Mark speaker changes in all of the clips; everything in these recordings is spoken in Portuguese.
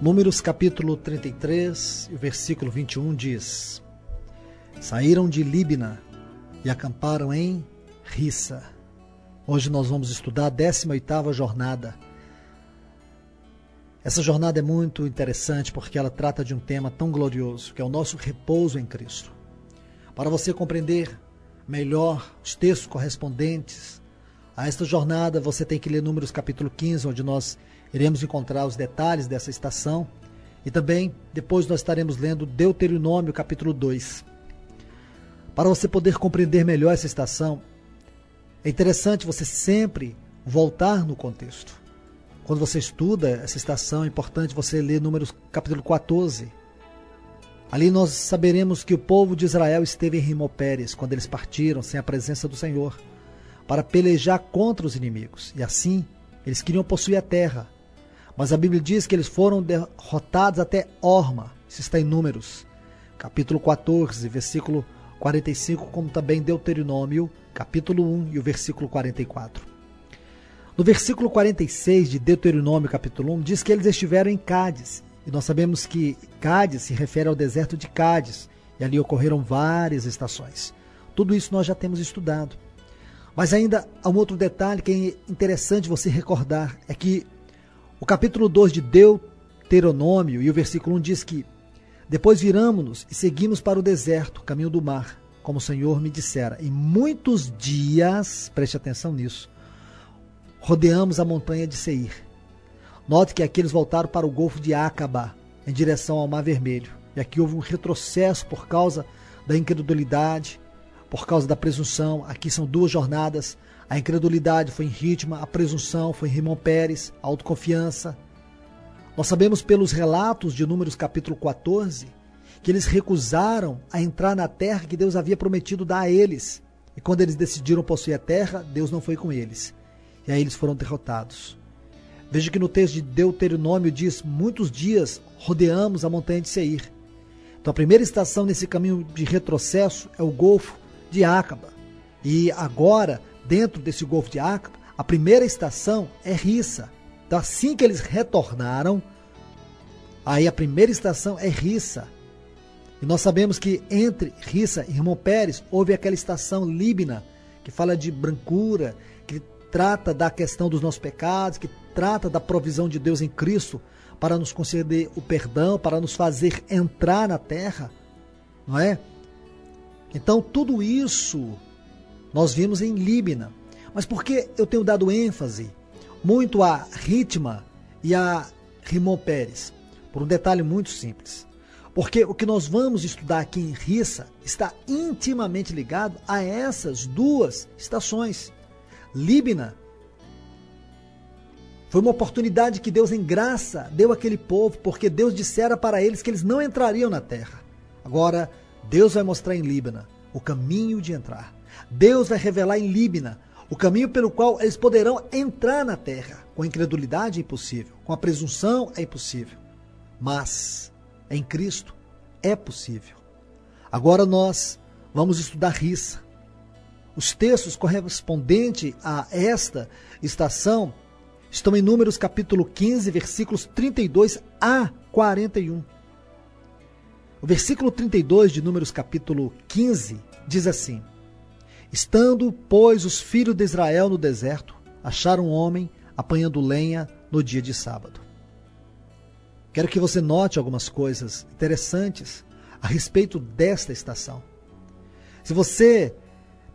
Speaker 1: Números capítulo 33, o versículo 21 diz: saíram de Líbina e acamparam em Rissa. Hoje nós vamos estudar a 18ª jornada. Essa jornada é muito interessante porque ela trata de um tema tão glorioso, que é o nosso repouso em Cristo. Para você compreender melhor os textos correspondentes a esta jornada, você tem que ler Números capítulo 15, onde nós iremos encontrar os detalhes dessa estação. E também, depois nós estaremos lendo Deuteronômio capítulo 2. Para você poder compreender melhor essa estação, é interessante você sempre voltar no contexto. Quando você estuda essa estação, é importante você ler Números capítulo 14. Ali nós saberemos que o povo de Israel esteve em Rimopéres, quando eles partiram sem a presença do Senhor, para pelejar contra os inimigos. E assim, eles queriam possuir a terra. Mas a Bíblia diz que eles foram derrotados até Horma. Isso está em Números, capítulo 14, versículo 45, como também Deuteronômio, capítulo 1 e o versículo 44. No versículo 46 de Deuteronômio, capítulo 1, diz que eles estiveram em Cádiz. E nós sabemos que Cádiz se refere ao deserto de Cádiz. E ali ocorreram várias estações. Tudo isso nós já temos estudado. Mas ainda há um outro detalhe que é interessante você recordar. É que o capítulo 2 de Deuteronômio e o versículo 1 diz que depois viramo-nos e seguimos para o deserto, caminho do mar, como o Senhor me dissera. Em muitos dias, preste atenção nisso, rodeamos a montanha de Seir. Note que aqui eles voltaram para o Golfo de Acaba, em direção ao Mar Vermelho. E aqui houve um retrocesso por causa da incredulidade, por causa da presunção. Aqui são duas jornadas. A incredulidade foi em Ritma, a presunção foi em Rimopéres, a autoconfiança. Nós sabemos pelos relatos de Números capítulo 14, que eles recusaram a entrar na terra que Deus havia prometido dar a eles. E quando eles decidiram possuir a terra, Deus não foi com eles. E aí eles foram derrotados. Veja que no texto de Deuteronômio diz: muitos dias rodeamos a montanha de Seir. Então a primeira estação nesse caminho de retrocesso é o Golfo de Acaba. E agora, dentro desse Golfo de Acaba, a primeira estação é Rissa. Então assim que eles retornaram, aí a primeira estação é Rissa. E nós sabemos que entre Rissa e Rimopéres houve aquela estação Líbina, que fala de brancura, que trata da questão dos nossos pecados, que trata da provisão de Deus em Cristo para nos conceder o perdão, para nos fazer entrar na terra, não é? Então tudo isso nós vimos em Líbina. Mas por que eu tenho dado ênfase muito a Ritma e a Rimopéres? Por um detalhe muito simples. Porque o que nós vamos estudar aqui em Rissa está intimamente ligado a essas duas estações. Líbina foi uma oportunidade que Deus em graça deu àquele povo, porque Deus dissera para eles que eles não entrariam na terra. Agora, Deus vai mostrar em Líbina o caminho de entrar. Deus vai revelar em Líbina o caminho pelo qual eles poderão entrar na terra. Com a incredulidade é impossível, com a presunção é impossível, mas em Cristo é possível. Agora nós vamos estudar Rissa. Os textos correspondentes a esta estação estão em Números capítulo 15, versículos 32 a 41. O versículo 32 de Números capítulo 15 diz assim: estando, pois, os filhos de Israel no deserto, acharam um homem apanhando lenha no dia de sábado. Quero que você note algumas coisas interessantes a respeito desta estação. Se você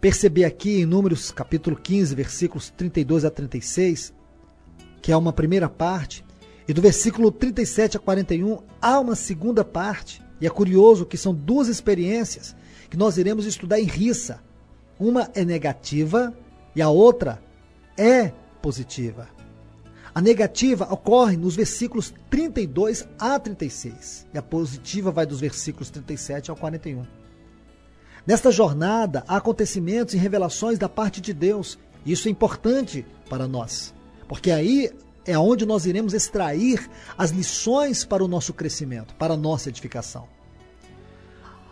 Speaker 1: perceber aqui em Números capítulo 15, versículos 32 a 36, que é uma primeira parte, e do versículo 37 a 41 há uma segunda parte, e é curioso que são duas experiências que nós iremos estudar em Rissa. Uma é negativa e a outra é positiva. A negativa ocorre nos versículos 32 a 36, e a positiva vai dos versículos 37 ao 41. Nesta jornada, há acontecimentos e revelações da parte de Deus. E isso é importante para nós, porque aí é onde nós iremos extrair as lições para o nosso crescimento, para a nossa edificação.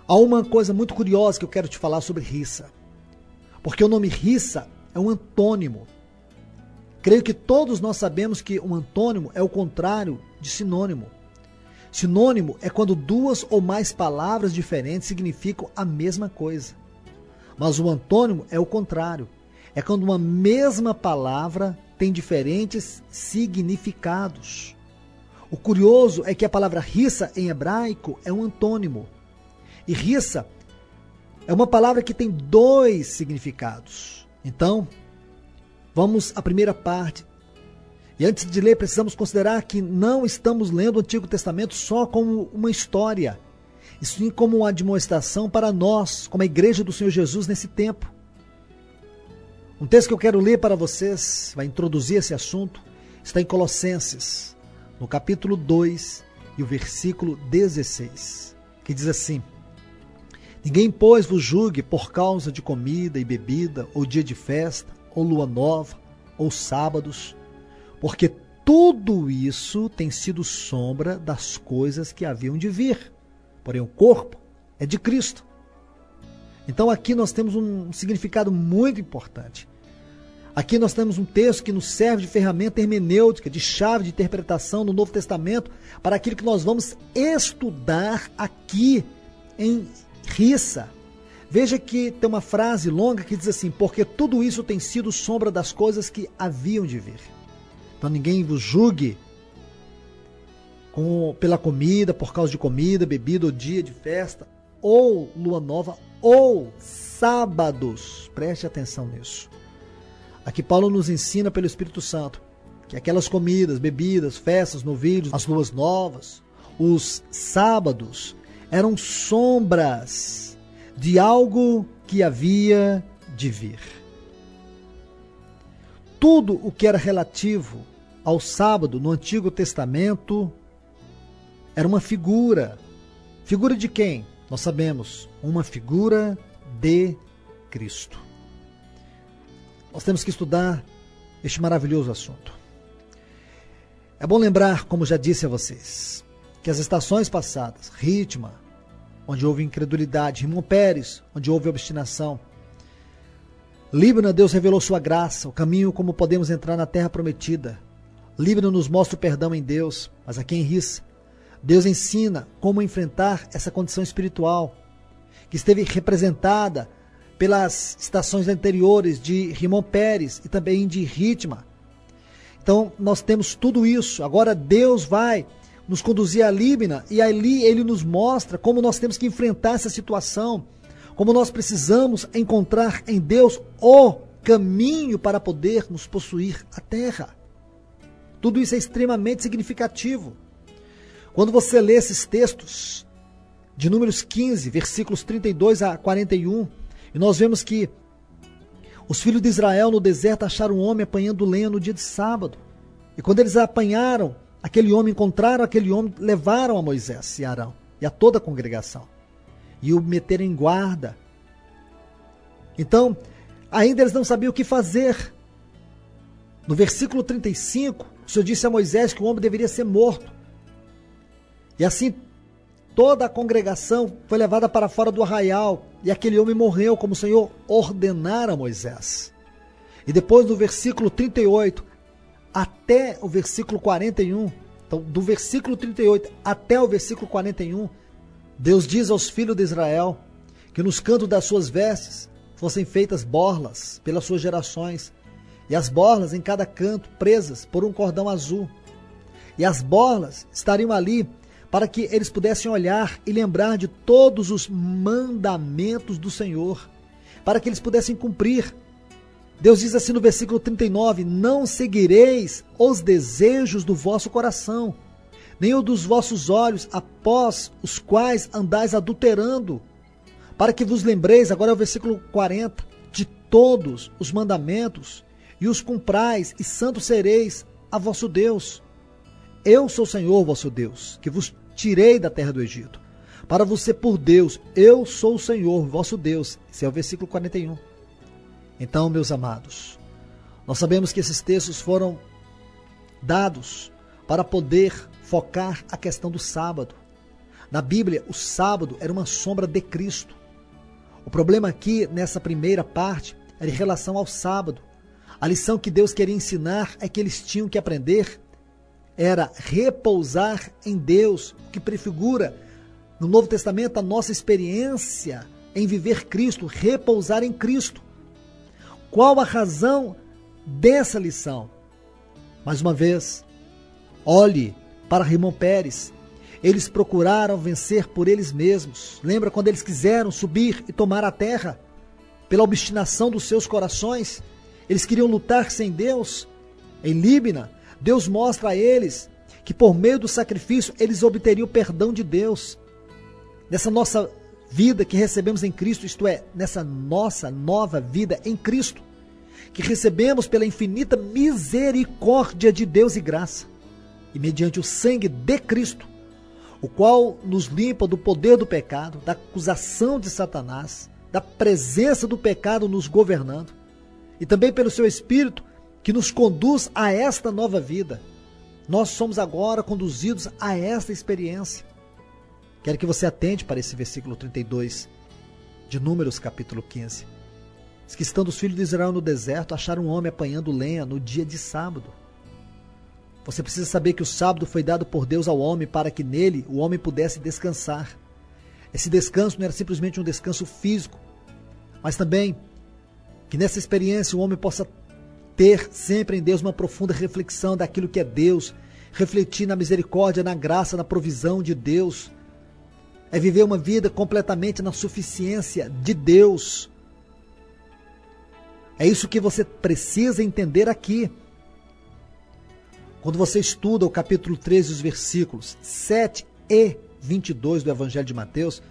Speaker 1: Há uma coisa muito curiosa que eu quero te falar sobre Rissa, porque o nome Rissa é um antônimo. Creio que todos nós sabemos que um antônimo é o contrário de sinônimo. Sinônimo é quando duas ou mais palavras diferentes significam a mesma coisa. Mas o antônimo é o contrário. É quando uma mesma palavra tem diferentes significados. O curioso é que a palavra rissa em hebraico é um antônimo. E rissa é uma palavra que tem dois significados. Então, vamos à primeira parte. E antes de ler, precisamos considerar que não estamos lendo o Antigo Testamento só como uma história, e sim como uma admoestação para nós, como a igreja do Senhor Jesus nesse tempo. Um texto que eu quero ler para vocês, vai introduzir esse assunto, está em Colossenses, no capítulo 2 e o versículo 16, que diz assim: Ninguém, pois, vos julgue por causa de comida e bebida, ou dia de festa, ou lua nova, ou sábados, porque tudo isso tem sido sombra das coisas que haviam de vir. Porém, o corpo é de Cristo. Então aqui nós temos um significado muito importante. Aqui nós temos um texto que nos serve de ferramenta hermenêutica, de chave de interpretação no Novo Testamento, para aquilo que nós vamos estudar aqui em Rissa. Veja que tem uma frase longa que diz assim: porque tudo isso tem sido sombra das coisas que haviam de vir. Então ninguém vos julgue pela comida, por causa de comida, bebida, ou dia de festa, ou lua nova, ou sábados. Preste atenção nisso. Aqui Paulo nos ensina pelo Espírito Santo que aquelas comidas, bebidas, festas, novilhos, as luas novas, os sábados, eram sombras de algo que havia de vir. Tudo o que era relativo ao sábado no Antigo Testamento era uma figura. Figura de quem? Nós sabemos, uma figura de Cristo. Nós temos que estudar este maravilhoso assunto. É bom lembrar, como já disse a vocês, que as estações passadas, Ritma, onde houve incredulidade, Rimon Pérez, onde houve obstinação, Líbano, Deus revelou sua graça, o caminho como podemos entrar na terra prometida. Líbano nos mostra o perdão em Deus, mas aqui em Rissa, Deus ensina como enfrentar essa condição espiritual, que esteve representada pelas estações anteriores de Rimon Pérez e também de Ritma. Então, nós temos tudo isso. Agora Deus vai nos conduzir a Líbana e ali Ele nos mostra como nós temos que enfrentar essa situação, como nós precisamos encontrar em Deus o caminho para podermos possuir a terra. Tudo isso é extremamente significativo. Quando você lê esses textos de Números 15, versículos 32 a 41, e nós vemos que os filhos de Israel no deserto acharam um homem apanhando lenha no dia de sábado. E quando eles apanharam aquele homem, encontraram aquele homem, levaram a Moisés e Arão e a toda a congregação e o meteram em guarda. Então, ainda eles não sabiam o que fazer. No versículo 35, o Senhor disse a Moisés que o homem deveria ser morto. E assim, toda a congregação foi levada para fora do arraial e aquele homem morreu como o Senhor ordenara a Moisés. E depois do versículo 38 até o versículo 41, então do versículo 38 até o versículo 41, Deus diz aos filhos de Israel que nos cantos das suas vestes fossem feitas borlas pelas suas gerações, e as borlas em cada canto presas por um cordão azul. E as borlas estariam ali para que eles pudessem olhar e lembrar de todos os mandamentos do Senhor, para que eles pudessem cumprir. Deus diz assim no versículo 39, não seguireis os desejos do vosso coração, nem o dos vossos olhos, após os quais andais adulterando, para que vos lembreis, agora é o versículo 40, de todos os mandamentos, e os cumprais, e santos sereis a vosso Deus. Eu sou o Senhor vosso Deus, que vos tirei da terra do Egito, para vos ser por Deus. Eu sou o Senhor vosso Deus. Esse é o versículo 41. Então, meus amados, nós sabemos que esses textos foram dados para poder focar a questão do sábado. Na Bíblia, o sábado era uma sombra de Cristo. O problema aqui, nessa primeira parte, era em relação ao sábado. A lição que Deus queria ensinar é que eles tinham que aprender era repousar em Deus, que prefigura no Novo Testamento a nossa experiência em viver Cristo, repousar em Cristo. Qual a razão dessa lição? Mais uma vez, olhe para Rimon Peres. Eles procuraram vencer por eles mesmos. Lembra quando eles quiseram subir e tomar a terra? Pela obstinação dos seus corações, eles queriam lutar sem Deus. Em Líbina, Deus mostra a eles que por meio do sacrifício eles obteriam o perdão de Deus. Nessa nossa vida que recebemos em Cristo, isto é, nessa nossa nova vida em Cristo, que recebemos pela infinita misericórdia de Deus e graça, e mediante o sangue de Cristo, o qual nos limpa do poder do pecado, da acusação de Satanás, da presença do pecado nos governando, e também pelo seu Espírito que nos conduz a esta nova vida. Nós somos agora conduzidos a esta experiência. Quero que você atente para esse versículo 32 de Números capítulo 15. Diz que estando os filhos de Israel no deserto, acharam um homem apanhando lenha no dia de sábado. Você precisa saber que o sábado foi dado por Deus ao homem para que nele o homem pudesse descansar. Esse descanso não era simplesmente um descanso físico, mas também que nessa experiência o homem possa ter sempre em Deus uma profunda reflexão daquilo que é Deus, refletir na misericórdia, na graça, na provisão de Deus. É viver uma vida completamente na suficiência de Deus. É isso que você precisa entender aqui. Quando você estuda o capítulo 13, os versículos 7 e 22 do Evangelho de Mateus,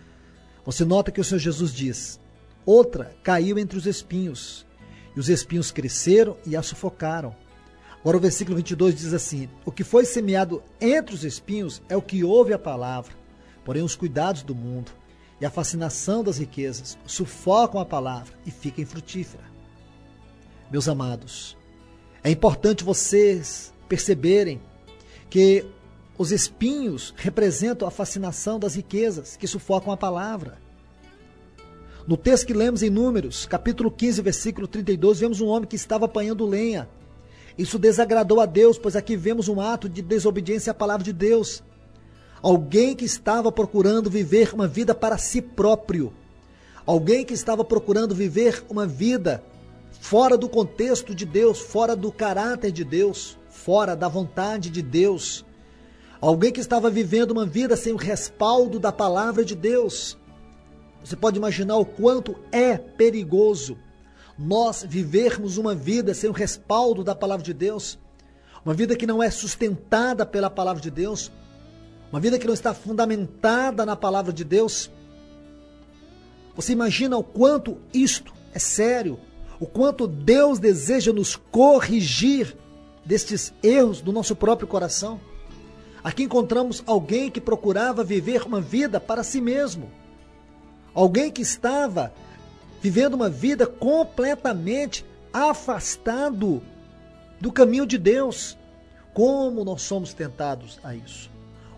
Speaker 1: você nota que o Senhor Jesus diz: outra caiu entre os espinhos, e os espinhos cresceram e a sufocaram. Agora o versículo 22 diz assim: o que foi semeado entre os espinhos é o que ouve a palavra, porém os cuidados do mundo e a fascinação das riquezas sufocam a palavra e fica infrutífera. Meus amados, é importante vocês perceberem que os espinhos representam a fascinação das riquezas que sufocam a palavra. No texto que lemos em Números, capítulo 15, versículo 32, vemos um homem que estava apanhando lenha. Isso desagradou a Deus, pois aqui vemos um ato de desobediência à palavra de Deus. Alguém que estava procurando viver uma vida para si próprio. Alguém que estava procurando viver uma vida fora do contexto de Deus, fora do caráter de Deus, fora da vontade de Deus. Alguém que estava vivendo uma vida sem o respaldo da palavra de Deus. Você pode imaginar o quanto é perigoso nós vivermos uma vida sem o respaldo da palavra de Deus, uma vida que não é sustentada pela palavra de Deus, uma vida que não está fundamentada na palavra de Deus. Você imagina o quanto isto é sério, o quanto Deus deseja nos corrigir destes erros do nosso próprio coração. Aqui encontramos alguém que procurava viver uma vida para si mesmo, alguém que estava vivendo uma vida completamente afastado do caminho de Deus. Como nós somos tentados a isso?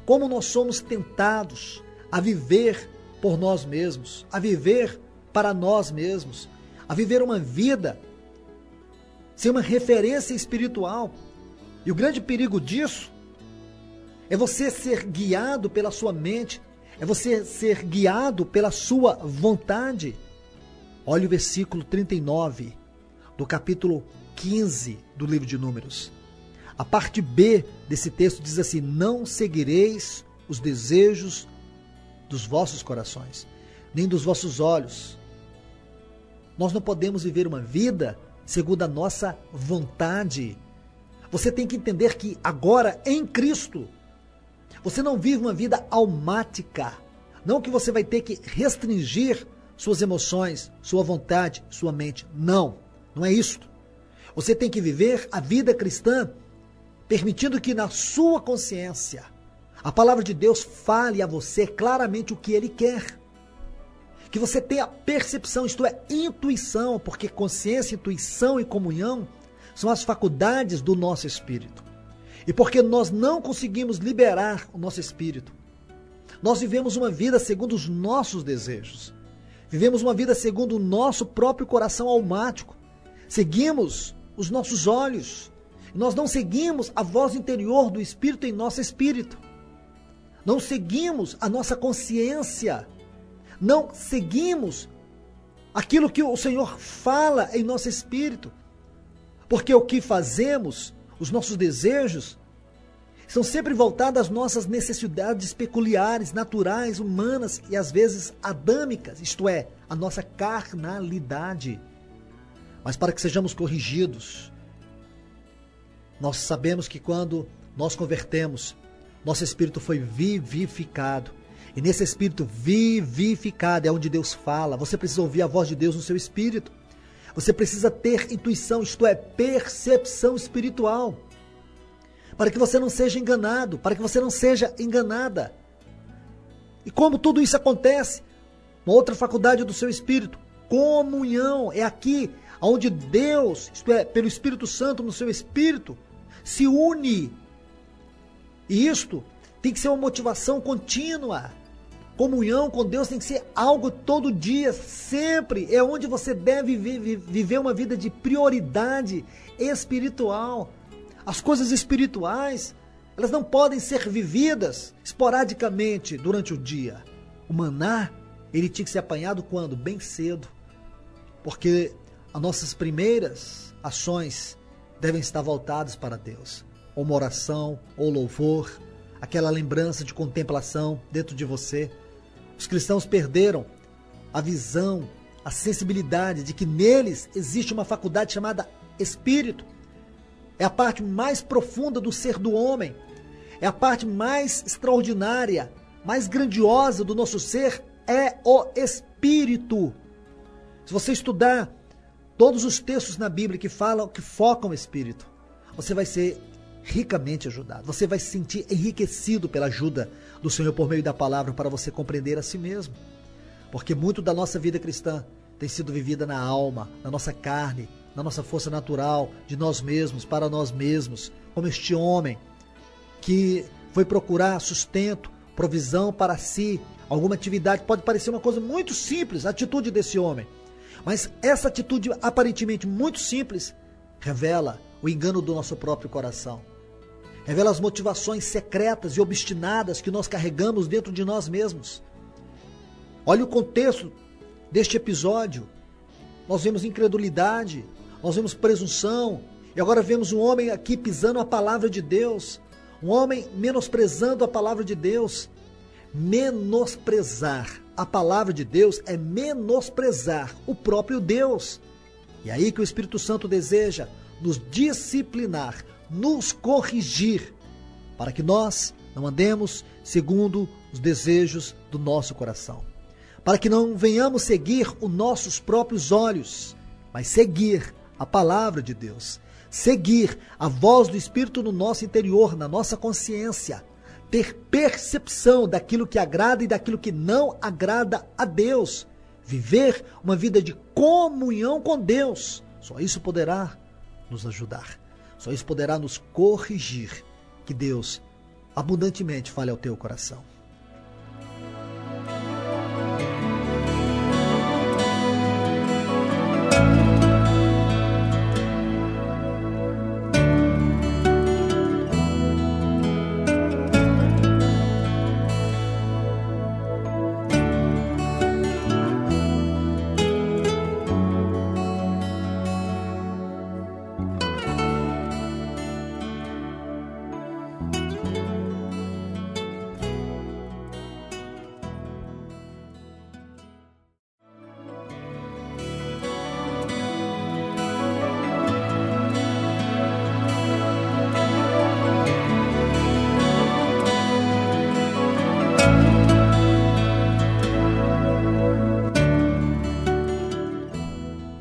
Speaker 1: Como nós somos tentados a viver por nós mesmos, a viver para nós mesmos, a viver uma vida sem uma referência espiritual. E o grande perigo disso é você ser guiado pela sua mente, é você ser guiado pela sua vontade. Olha o versículo 39 do capítulo 15 do livro de Números. A parte B desse texto diz assim: não seguireis os desejos dos vossos corações, nem dos vossos olhos. Nós não podemos viver uma vida segundo a nossa vontade. Você tem que entender que agora em Cristo, você não vive uma vida almática. Não que você vai ter que restringir suas emoções, sua vontade, sua mente. Não, não é isso. Você tem que viver a vida cristã permitindo que na sua consciência a palavra de Deus fale a você claramente o que Ele quer. Que você tenha percepção, isto é, intuição, porque consciência, intuição e comunhão são as faculdades do nosso espírito. E porque nós não conseguimos liberar o nosso espírito, nós vivemos uma vida segundo os nossos desejos. Vivemos uma vida segundo o nosso próprio coração almático. Seguimos os nossos olhos. Nós não seguimos a voz interior do Espírito em nosso espírito. Não seguimos a nossa consciência. Não seguimos aquilo que o Senhor fala em nosso espírito. Porque o que fazemos, os nossos desejos, são sempre voltados às nossas necessidades peculiares, naturais, humanas e às vezes adâmicas, isto é, a nossa carnalidade. Mas para que sejamos corrigidos, nós sabemos que quando nós convertemos, nosso espírito foi vivificado. E nesse espírito vivificado é onde Deus fala. Você precisa ouvir a voz de Deus no seu espírito. Você precisa ter intuição, isto é, percepção espiritual. Para que você não seja enganado, para que você não seja enganada. E como tudo isso acontece? Uma outra faculdade do seu espírito, comunhão. É aqui onde Deus, isto é, pelo Espírito Santo no seu espírito, se une. E isto tem que ser uma motivação contínua. Comunhão com Deus tem que ser algo todo dia, sempre. É onde você deve viver uma vida de prioridade espiritual. As coisas espirituais, elas não podem ser vividas esporadicamente durante o dia. O maná, ele tinha que ser apanhado quando? Bem cedo. Porque as nossas primeiras ações devem estar voltadas para Deus. Ou uma oração, ou louvor, aquela lembrança de contemplação dentro de você. Os cristãos perderam a visão, a sensibilidade de que neles existe uma faculdade chamada espírito. É a parte mais profunda do ser do homem. É a parte mais extraordinária, mais grandiosa do nosso ser, é o espírito. Se você estudar todos os textos na Bíblia que falam, que focam o espírito, você vai ser ricamente ajudado. Você vai se sentir enriquecido pela ajuda do Senhor por meio da palavra para você compreender a si mesmo. Porque muito da nossa vida cristã tem sido vivida na alma, na nossa carne, na nossa força natural, de nós mesmos, para nós mesmos, como este homem que foi procurar sustento, provisão para si, alguma atividade. Pode parecer uma coisa muito simples, a atitude desse homem, mas essa atitude aparentemente muito simples revela o engano do nosso próprio coração, revela as motivações secretas e obstinadas que nós carregamos dentro de nós mesmos. Olha o contexto deste episódio. Nós vemos incredulidade, nós vemos presunção, e agora vemos um homem aqui pisando a palavra de Deus, um homem menosprezando a palavra de Deus. Menosprezar a palavra de Deus é menosprezar o próprio Deus. E é aí que o Espírito Santo deseja nos disciplinar, nos corrigir, para que nós não andemos segundo os desejos do nosso coração, para que não venhamos seguir os nossos próprios olhos, mas seguir a palavra de Deus, seguir a voz do Espírito no nosso interior, na nossa consciência, ter percepção daquilo que agrada e daquilo que não agrada a Deus, viver uma vida de comunhão com Deus. Só isso poderá nos ajudar, só isso poderá nos corrigir. Que Deus abundantemente fale ao teu coração.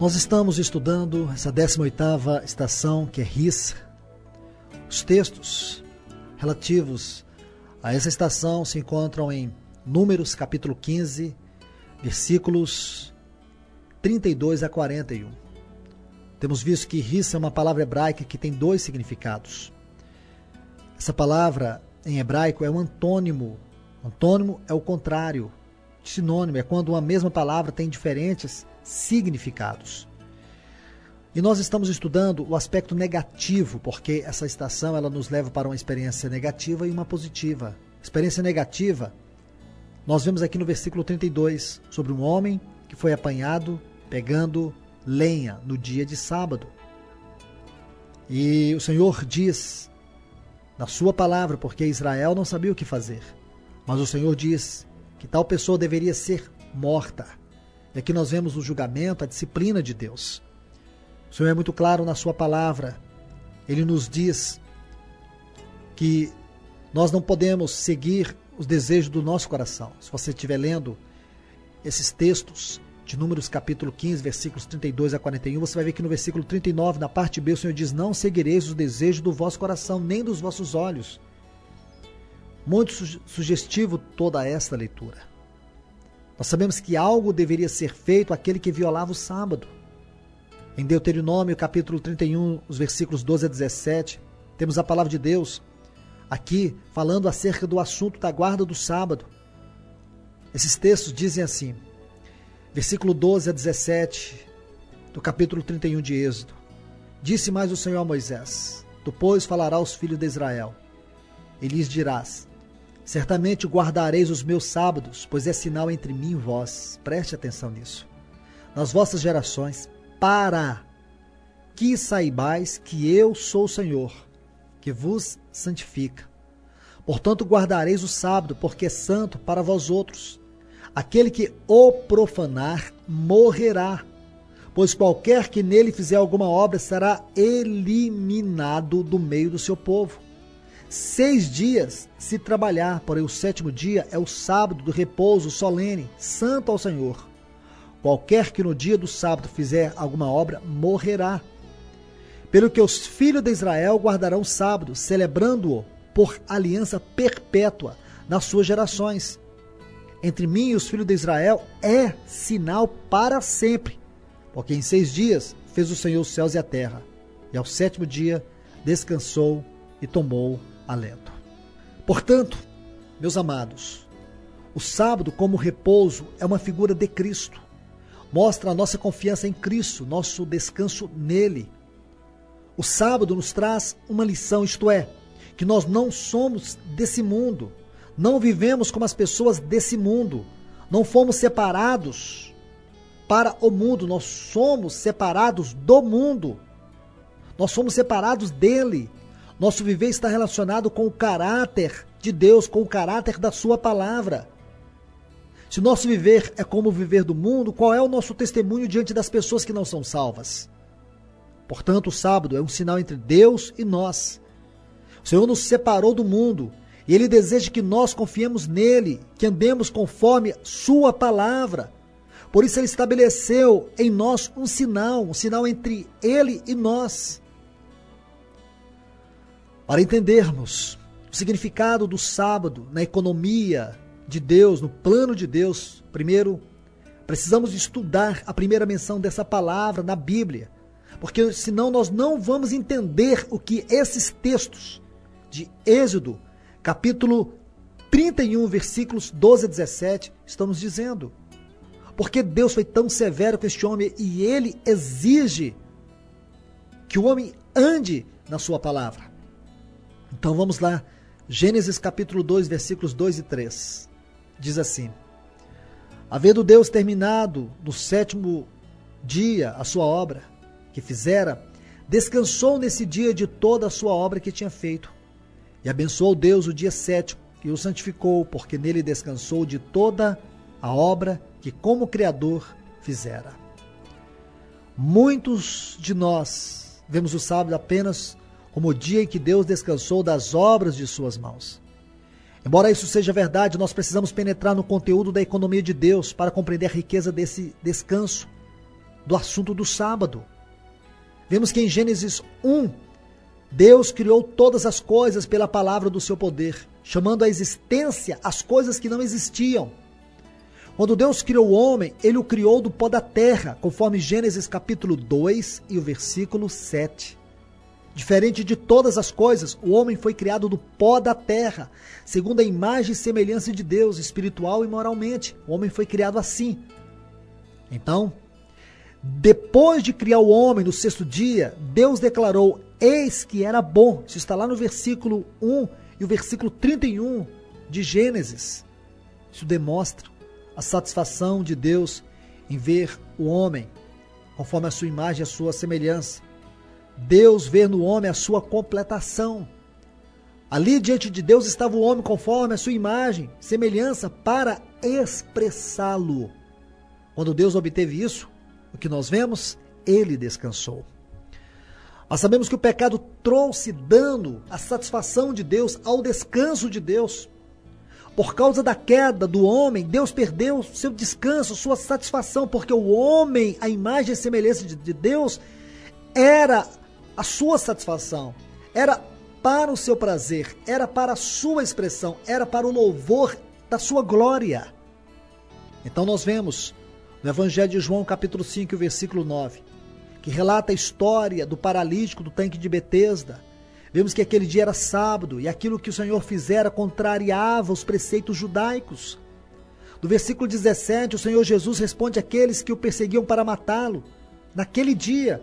Speaker 1: Nós estamos estudando essa 18ª estação, que é Rissa. Os textos relativos a essa estação se encontram em Números capítulo 15, versículos 32 a 41. Temos visto que Rissa é uma palavra hebraica que tem dois significados. Essa palavra em hebraico é um antônimo. Antônimo é o contrário. Sinônimo é quando uma mesma palavra tem diferentes significados. E nós estamos estudando o aspecto negativo, porque essa estação ela nos leva para uma experiência negativa e uma positiva. Experiência negativa, nós vemos aqui no versículo 32, sobre um homem que foi apanhado pegando lenha no dia de sábado. E o Senhor diz, na sua palavra, porque Israel não sabia o que fazer, mas o Senhor diz que tal pessoa deveria ser morta. E aqui nós vemos o julgamento, a disciplina de Deus. O Senhor é muito claro na sua palavra. Ele nos diz que nós não podemos seguir os desejos do nosso coração. Se você estiver lendo esses textos de Números capítulo 15, versículos 32 a 41, você vai ver que no versículo 39, na parte B, o Senhor diz: não seguireis os desejos do vosso coração, nem dos vossos olhos. Muito sugestivo toda esta leitura. Nós sabemos que algo deveria ser feito àquele que violava o sábado. Em Deuteronômio capítulo 31, os versículos 12 a 17, temos a palavra de Deus aqui falando acerca do assunto da guarda do sábado. Esses textos dizem assim, versículo 12 a 17 do capítulo 31 de Êxodo: disse mais o Senhor a Moisés: tu, pois, falarás aos filhos de Israel, e lhes dirás: certamente guardareis os meus sábados, pois é sinal entre mim e vós. Preste atenção nisso. Nas vossas gerações, para que saibais que eu sou o Senhor, que vos santifica. Portanto, guardareis o sábado, porque é santo para vós outros. Aquele que o profanar morrerá, pois qualquer que nele fizer alguma obra será eliminado do meio do seu povo. 6 dias se trabalhar, porém o 7º dia é o sábado do repouso solene, santo ao Senhor. Qualquer que no dia do sábado fizer alguma obra morrerá. Pelo que os filhos de Israel guardarão o sábado, celebrando-o por aliança perpétua nas suas gerações. Entre mim e os filhos de Israel é sinal para sempre, porque em 6 dias fez o Senhor os céus e a terra, e ao 7º dia descansou e tomou alento. Portanto, meus amados, o sábado como repouso é uma figura de Cristo. Mostra a nossa confiança em Cristo, nosso descanso nele. O sábado nos traz uma lição, isto é, que nós não somos desse mundo, não vivemos como as pessoas desse mundo, não fomos separados para o mundo, nós somos separados do mundo, nós somos separados dele. Nosso viver está relacionado com o caráter de Deus, com o caráter da sua palavra. Se nosso viver é como o viver do mundo, qual é o nosso testemunho diante das pessoas que não são salvas? Portanto, o sábado é um sinal entre Deus e nós. O Senhor nos separou do mundo e Ele deseja que nós confiemos nele, que andemos conforme sua palavra. Por isso Ele estabeleceu em nós um sinal entre Ele e nós. Para entendermos o significado do sábado na economia de Deus, no plano de Deus, primeiro precisamos estudar a primeira menção dessa palavra na Bíblia, porque senão nós não vamos entender o que esses textos de Êxodo, capítulo 31, versículos 12 a 17, estão nos dizendo. Porque Deus foi tão severo com este homem e Ele exige que o homem ande na sua palavra. Então vamos lá, Gênesis capítulo 2, versículos 2 e 3, diz assim: havendo Deus terminado no 7º dia a sua obra que fizera, descansou nesse dia de toda a sua obra que tinha feito, e abençoou Deus o dia 7º e o santificou, porque nele descansou de toda a obra que como Criador fizera. Muitos de nós vemos o sábado apenas como o dia em que Deus descansou das obras de suas mãos. Embora isso seja verdade, nós precisamos penetrar no conteúdo da economia de Deus para compreender a riqueza desse descanso, do assunto do sábado. Vemos que em Gênesis 1, Deus criou todas as coisas pela palavra do seu poder, chamando à existência as coisas que não existiam. Quando Deus criou o homem, Ele o criou do pó da terra, conforme Gênesis capítulo 2 e o versículo 7. Diferente de todas as coisas, o homem foi criado do pó da terra, segundo a imagem e semelhança de Deus, espiritual e moralmente. O homem foi criado assim. Então, Depois de criar o homem no sexto dia, Deus declarou: eis que era bom. Isso está lá no versículo 1 e o versículo 31 de Gênesis. Isso demonstra a satisfação de Deus em ver o homem conforme a sua imagem e a sua semelhança. Deus vê no homem a sua completação. Ali diante de Deus estava o homem conforme a sua imagem, semelhança, para expressá-lo. Quando Deus obteve isso, o que nós vemos? Ele descansou. Nós sabemos que o pecado trouxe dano à satisfação de Deus, ao descanso de Deus. Por causa da queda do homem, Deus perdeu seu descanso, sua satisfação, porque o homem, a imagem e semelhança de Deus, era a sua satisfação, era para o seu prazer, era para a sua expressão, era para o louvor da sua glória. Então nós vemos no Evangelho de João, capítulo 5, versículo 9, que relata a história do paralítico do tanque de Betesda. Vemos que aquele dia era sábado e aquilo que o Senhor fizera contrariava os preceitos judaicos. No versículo 17, o Senhor Jesus responde àqueles que o perseguiam para matá-lo. Naquele dia,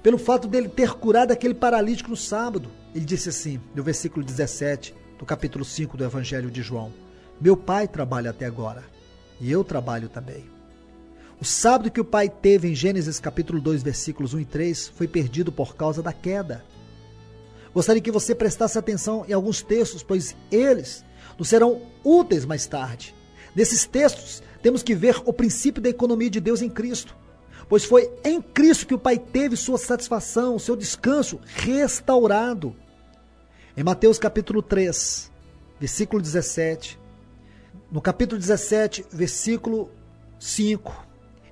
Speaker 1: pelo fato dele ter curado aquele paralítico no sábado, ele disse assim, no versículo 17 do capítulo 5 do Evangelho de João: meu Pai trabalha até agora e eu trabalho também. O sábado que o Pai teve em Gênesis capítulo 2, versículos 1 e 3, foi perdido por causa da queda. Gostaria que você prestasse atenção em alguns textos, pois eles nos serão úteis mais tarde. Nesses textos, temos que ver o princípio da economia de Deus em Cristo, pois foi em Cristo que o Pai teve sua satisfação, seu descanso restaurado. Em Mateus capítulo 3, versículo 17, no capítulo 17, versículo 5,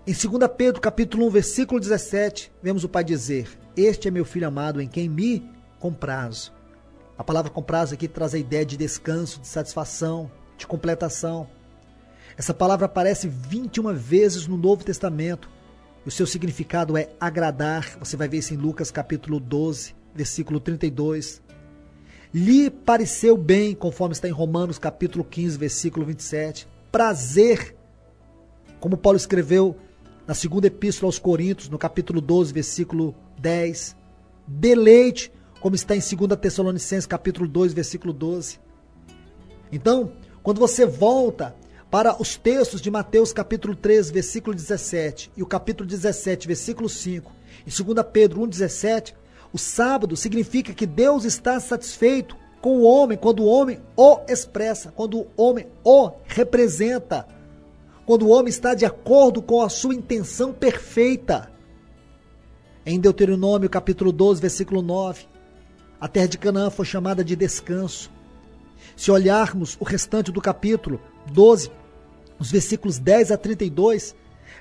Speaker 1: em 2 Pedro capítulo 1, versículo 17, vemos o Pai dizer: este é meu Filho amado, em quem me comprazo. A palavra comprazo aqui traz a ideia de descanso, de satisfação, de completação. Essa palavra aparece 21 vezes no Novo Testamento. O seu significado é agradar. Você vai ver isso em Lucas capítulo 12, versículo 32. Lhe pareceu bem, conforme está em Romanos capítulo 15, versículo 27. Prazer, como Paulo escreveu na segunda epístola aos Coríntios, no capítulo 12, versículo 10. Deleite, como está em 2 Tessalonicenses capítulo 2, versículo 12. Então, quando você volta para os textos de Mateus capítulo 3, versículo 17 e o capítulo 17, versículo 5, e 2 Pedro 1, 17, o sábado significa que Deus está satisfeito com o homem quando o homem o expressa, quando o homem o representa, quando o homem está de acordo com a sua intenção perfeita. Em Deuteronômio capítulo 12, versículo 9, a terra de Canaã foi chamada de descanso. Se olharmos o restante do capítulo 12, os versículos 10 a 32,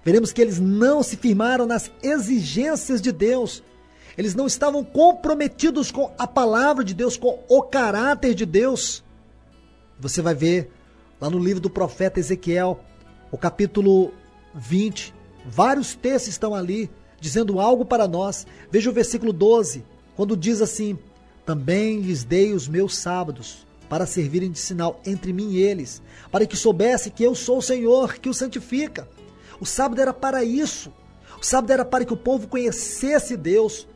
Speaker 1: veremos que eles não se firmaram nas exigências de Deus. Eles não estavam comprometidos com a palavra de Deus, com o caráter de Deus. Você vai ver lá no livro do profeta Ezequiel, o capítulo 20, vários textos estão ali dizendo algo para nós. Veja o versículo 12, quando diz assim: também lhes dei os meus sábados, para servirem de sinal entre mim e eles, para que soubesse que eu sou o Senhor, que o santifica. O sábado era para isso. O sábado era para que o povo conhecesse Deus.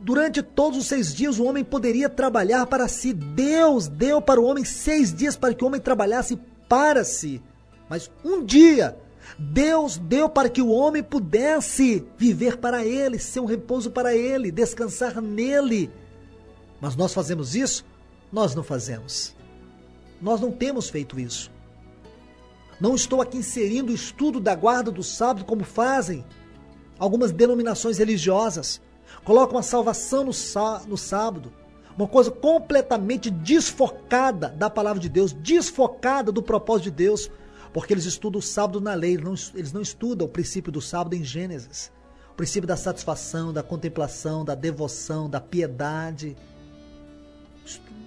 Speaker 1: Durante todos os 6 dias o homem poderia trabalhar para si. Deus deu para o homem 6 dias para que o homem trabalhasse para si. Mas um dia Deus deu para que o homem pudesse viver para ele, ser um repouso para ele, descansar nele. Mas nós fazemos isso? Nós não fazemos. Nós não temos feito isso. Não estou aqui inserindo o estudo da guarda do sábado como fazem algumas denominações religiosas. Colocam a salvação no sábado. Uma coisa completamente desfocada da palavra de Deus, desfocada do propósito de Deus, porque eles estudam o sábado na lei, eles não estudam o princípio do sábado em Gênesis. O princípio da satisfação, da contemplação, da devoção, da piedade.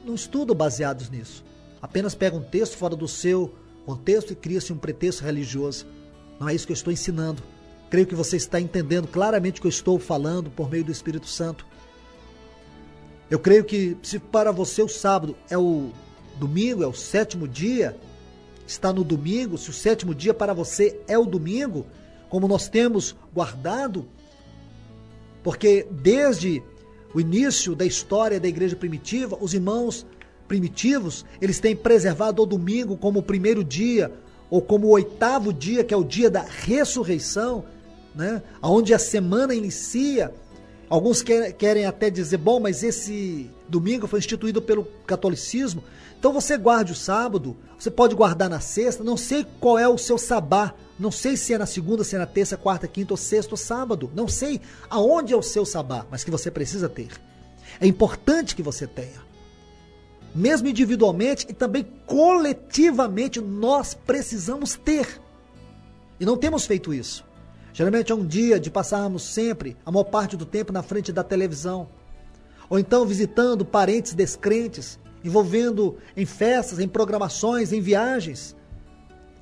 Speaker 1: Não estudam baseados nisso. Apenas pegam um texto fora do seu contexto e cria-se um pretexto religioso. Não é isso que eu estou ensinando. Creio que você está entendendo claramente o que eu estou falando por meio do Espírito Santo. Eu creio que se para você o sábado é o domingo, é o 7º dia, está no domingo, se o 7º dia para você é o domingo, como nós temos guardado, porque desde o início da história da igreja primitiva, os irmãos primitivos, eles têm preservado o domingo como o primeiro dia, ou como o 8º dia, que é o dia da ressurreição, né? Onde a semana inicia. Alguns querem até dizer, bom, mas esse domingo foi instituído pelo catolicismo, então você guarde o sábado, você pode guardar na sexta, não sei qual é o seu sabá, não sei se é na segunda, se é na terça, quarta, quinta ou sexta ou sábado, não sei aonde é o seu sabá, mas que você precisa ter. É importante que você tenha. Mesmo individualmente e também coletivamente, nós precisamos ter. E não temos feito isso. Geralmente é um dia de passarmos sempre, a maior parte do tempo, na frente da televisão. Ou então visitando parentes descrentes, envolvendo em festas, em programações, em viagens.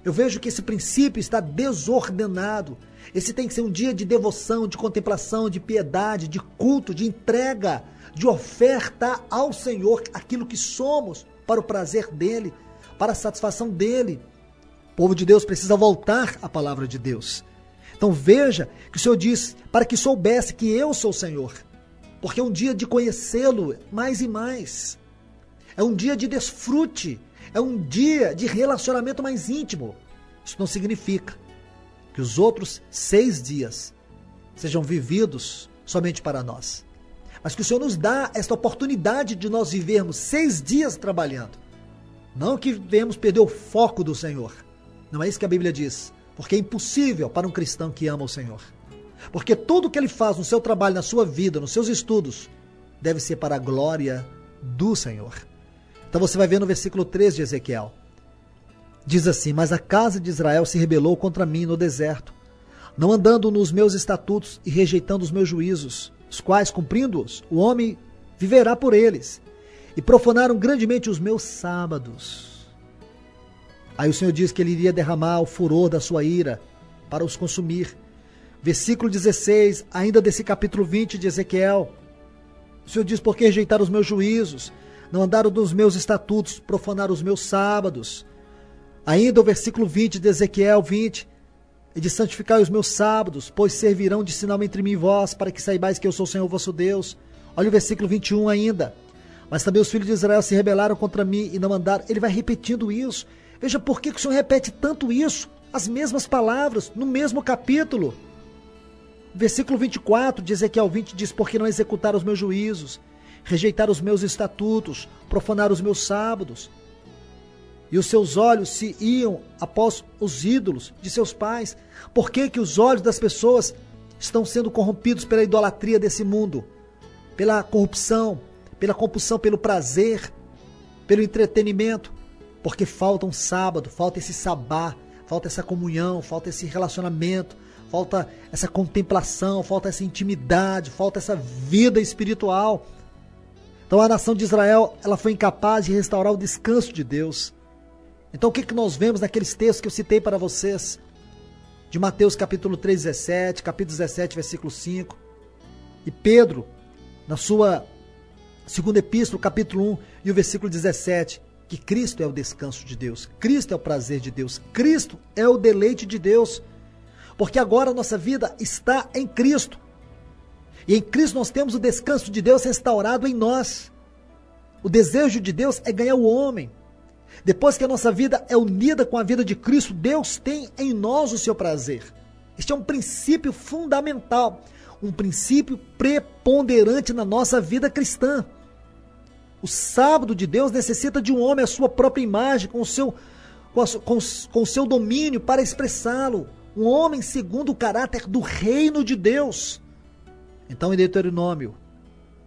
Speaker 1: Eu vejo que esse princípio está desordenado. Esse tem que ser um dia de devoção, de contemplação, de piedade, de culto, de entrega, de oferta ao Senhor, aquilo que somos, para o prazer dEle, para a satisfação dEle. O povo de Deus precisa voltar à palavra de Deus. Então veja que o Senhor diz, para que soubesse que eu sou o Senhor, porque é um dia de conhecê-lo mais e mais, é um dia de desfrute, é um dia de relacionamento mais íntimo. Isso não significa que os outros 6 dias sejam vividos somente para nós, mas que o Senhor nos dá esta oportunidade de nós vivermos 6 dias trabalhando, não que venhamos perder o foco do Senhor, não é isso que a Bíblia diz. Porque é impossível para um cristão que ama o Senhor. Porque tudo que ele faz no seu trabalho, na sua vida, nos seus estudos, deve ser para a glória do Senhor. Então você vai ver no versículo 3 de Ezequiel. Diz assim, mas a casa de Israel se rebelou contra mim no deserto, não andando nos meus estatutos e rejeitando os meus juízos, os quais, cumprindo-os, o homem viverá por eles. E profanaram grandemente os meus sábados. Aí o Senhor diz que ele iria derramar o furor da sua ira para os consumir. Versículo 16, ainda desse capítulo 20 de Ezequiel. O Senhor diz, porque rejeitaram os meus juízos, não andaram nos meus estatutos, profanaram os meus sábados. Ainda o versículo 20 de Ezequiel 20, e de santificar os meus sábados, pois servirão de sinal entre mim e vós, para que saibais que eu sou o Senhor vosso Deus. Olha o versículo 21 ainda. Mas também os filhos de Israel se rebelaram contra mim e não andaram. Ele vai repetindo isso. Veja por que o Senhor repete tanto isso, as mesmas palavras, no mesmo capítulo. Versículo 24 de Ezequiel 20 diz, porque não executaram os meus juízos, rejeitaram os meus estatutos, profanaram os meus sábados. E os seus olhos se iam após os ídolos de seus pais. Por que que os olhos das pessoas estão sendo corrompidos pela idolatria desse mundo? Pela corrupção, pela compulsão pelo prazer, pelo entretenimento. Porque falta um sábado, falta esse sabá, falta essa comunhão, falta esse relacionamento, falta essa contemplação, falta essa intimidade, falta essa vida espiritual. Então a nação de Israel, ela foi incapaz de restaurar o descanso de Deus. Então o que que nós vemos naqueles textos que eu citei para vocês? De Mateus capítulo 3, 17, capítulo 17, versículo 5. E Pedro, na sua segunda epístola, capítulo 1 e o versículo 17, que Cristo é o descanso de Deus, Cristo é o prazer de Deus, Cristo é o deleite de Deus, porque agora a nossa vida está em Cristo, e em Cristo nós temos o descanso de Deus restaurado em nós. O desejo de Deus é ganhar o homem. Depois que a nossa vida é unida com a vida de Cristo, Deus tem em nós o seu prazer. Este é um princípio fundamental, um princípio preponderante na nossa vida cristã. O sábado de Deus necessita de um homem à sua própria imagem, com o seu domínio para expressá-lo. Um homem segundo o caráter do reino de Deus. Então em Deuteronômio,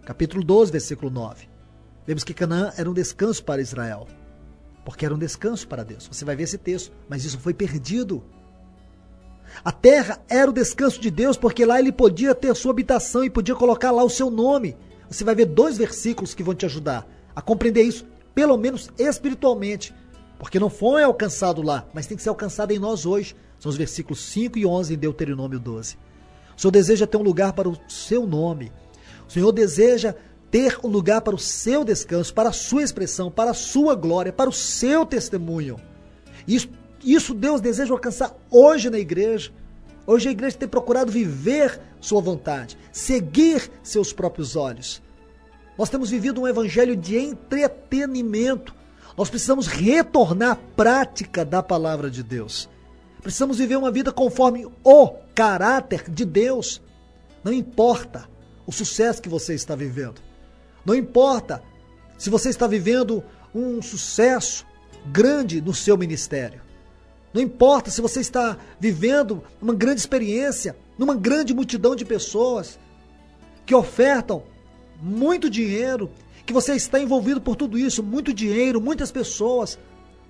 Speaker 1: capítulo 12, versículo 9, vemos que Canaã era um descanso para Israel. Porque era um descanso para Deus. Você vai ver esse texto, mas isso foi perdido. A terra era o descanso de Deus, porque lá ele podia ter sua habitação e podia colocar lá o seu nome. Você vai ver 2 versículos que vão te ajudar a compreender isso, pelo menos espiritualmente, porque não foi alcançado lá, mas tem que ser alcançado em nós hoje. São os versículos 5 e 11 em Deuteronômio 12. O Senhor deseja ter um lugar para o seu nome. O Senhor deseja ter um lugar para o seu descanso, para a sua expressão, para a sua glória, para o seu testemunho. Isso Deus deseja alcançar hoje na igreja. Hoje a igreja tem procurado viver sua vontade, seguir seus próprios olhos. Nós temos vivido um evangelho de entretenimento. Nós precisamos retornar à prática da palavra de Deus. Precisamos viver uma vida conforme o caráter de Deus. Não importa o sucesso que você está vivendo. Não importa se você está vivendo um sucesso grande no seu ministério. Não importa se você está vivendo uma grande experiência numa grande multidão de pessoas que ofertam muito dinheiro, que você está envolvido por tudo isso, muito dinheiro, muitas pessoas.